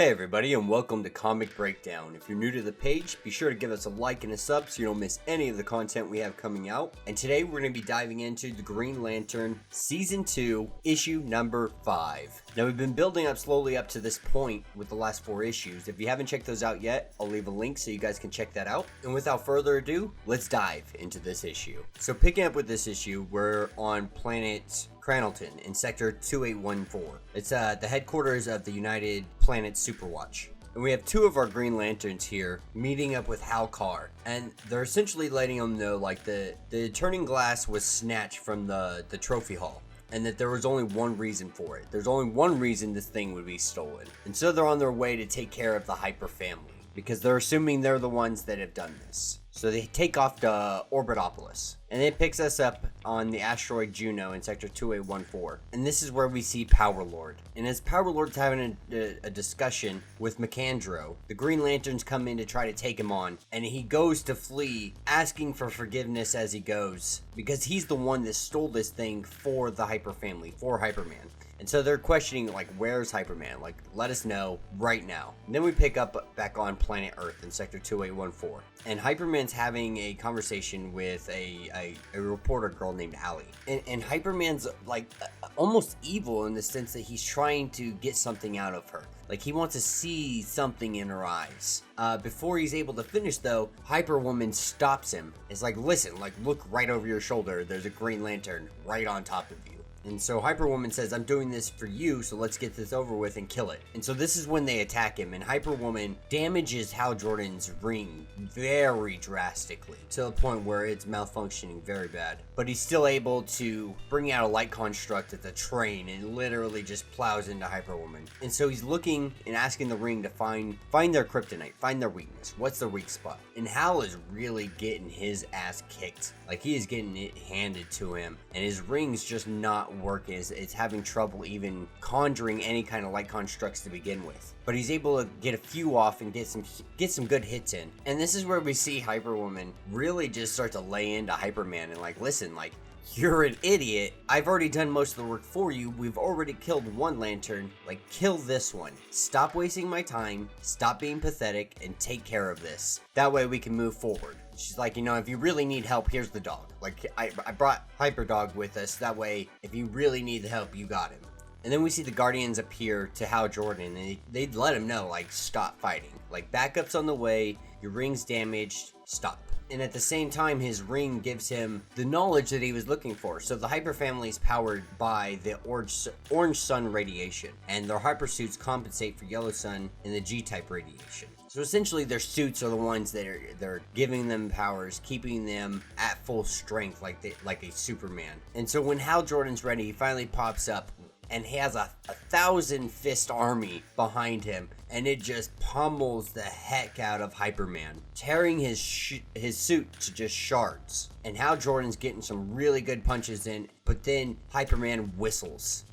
Hey everybody, and welcome to Comic Breakdown. If you're new to the page, be sure to give us a like and a sub so you don't miss any of the content we have coming out. And today we're going to be diving into the Green Lantern Season 2, Issue number 5. Now we've been building up slowly up to this point with the last 4 issues. If you haven't checked those out yet, I'll leave a link so you guys can check that out. And without further ado, let's dive into this issue. So picking up with this issue, we're on planet Cranelton in Sector 2814. It's the headquarters of the United Planets Superwatch. And we have 2 of our Green Lanterns here meeting up with Hal Carr. And they're essentially letting them know like the turning glass was snatched from the trophy hall. And that there was only one reason for it. There's only one reason this thing would be stolen. And so they're on their way to take care of the Hyper family. Because they're assuming they're the ones that have done this. So they take off to Orbitopolis. And it picks us up on the asteroid Juno in Sector 2814. And this is where we see Power Lord. And as Power Lord's having a discussion with Macandro, the Green Lanterns come in to try to take him on. And he goes to flee, asking for forgiveness as he goes. Because he's the one that stole this thing for the Hyper family, for Hyperman. And so they're questioning, like, where's Hyperman? Like, let us know right now. And then we pick up back on planet Earth in Sector 2814. And Hyperman's having a conversation with a reporter girl named Allie. And Hyperman's, like, almost evil in the sense that he's trying to get something out of her. Like, he wants to see something in her eyes. Before he's able to finish, though, Hyperwoman stops him. It's like, listen, like, look right over your shoulder. There's a Green Lantern right on top of you. And so Hyperwoman says, I'm doing this for you, so let's get this over with and kill it. And so this is when they attack him, and Hyperwoman damages Hal Jordan's ring very drastically, to the point where it's malfunctioning very bad. But he's still able to bring out a light construct at the train and literally just plows into Hyperwoman. And so he's looking and asking the ring to find their kryptonite, find their weakness. What's their weak spot? And Hal is really getting his ass kicked. Like, he is getting it handed to him, and his ring's just not working. It's having trouble even conjuring any kind of light constructs to begin with. But he's able to get a few off and get some good hits in. And this is where we see Hyperwoman really just start to lay into Hyperman and like, listen, like, you're an idiot. I've already done most of the work for you. We've already killed one lantern. Like, kill this one. Stop wasting my time. Stop being pathetic and take care of this. That way we can move forward. She's like, you know, if you really need help, here's the dog. Like, I brought Hyper Dog with us. That way, if you really need the help, you got him. And then we see the Guardians appear to Hal Jordan, and they'd let him know, like, stop fighting. Like, backup's on the way. Your ring's damaged. Stop. And at the same time, his ring gives him the knowledge that he was looking for. So the Hyper family is powered by the orange sun radiation, and their hyper suits compensate for yellow sun and the G-type radiation. So essentially, their suits are the ones that they're giving them powers, keeping them at full strength, like a Superman. And so when Hal Jordan's ready, he finally pops up. And he has a 1,000-fist army behind him, and it just pummels the heck out of Hyperman, tearing his suit to just shards. And Hal Jordan's getting some really good punches in, but then Hyperman whistles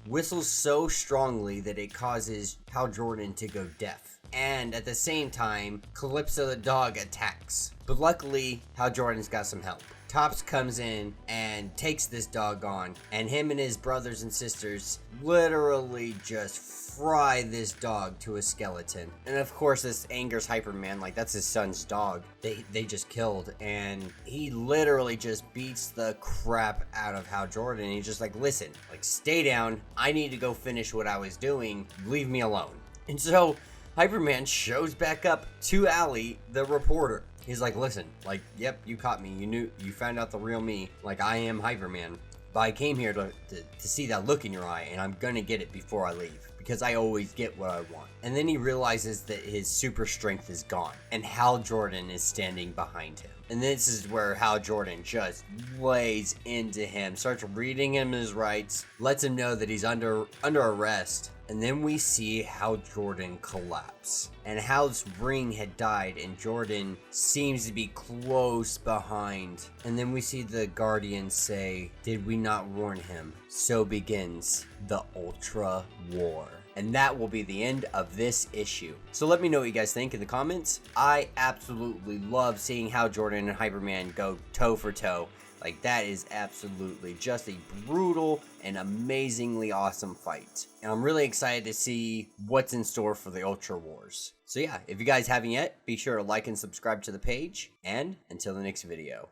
so strongly that it causes Hal Jordan to go deaf. And at the same time, Calypso the dog attacks. But luckily, Hal Jordan's got some help. Topps comes in and takes this dog on, and him and his brothers and sisters literally just fry this dog to a skeleton. And of course, this angers Hyperman, like that's his son's dog. They just killed, and he literally just beats the crap out of Hal Jordan. And he's just like, listen, like, stay down. I need to go finish what I was doing. Leave me alone. And so Hyperman shows back up to Allie, the reporter. He's like, listen, like, yep, you caught me. You found out the real me. Like, I am Hyperman. But I came here to see that look in your eye, and I'm gonna get it before I leave. Because I always get what I want. And then he realizes that his super strength is gone. And Hal Jordan is standing behind him. And this is where Hal Jordan just lays into him. Starts reading him his rights. Lets him know that he's under arrest. And then we see Hal Jordan collapse. And Hal's ring had died, and Jordan seems to be close behind. And then we see the Guardians say, did we not warn him? So begins the Ultra War. And that will be the end of this issue. So let me know what you guys think in the comments. I absolutely love seeing Hal Jordan and Hyperman go toe for toe. Like, that is absolutely just a brutal and amazingly awesome fight. And I'm really excited to see what's in store for the Ultra Wars. So yeah, if you guys haven't yet, be sure to like and subscribe to the page. And until the next video.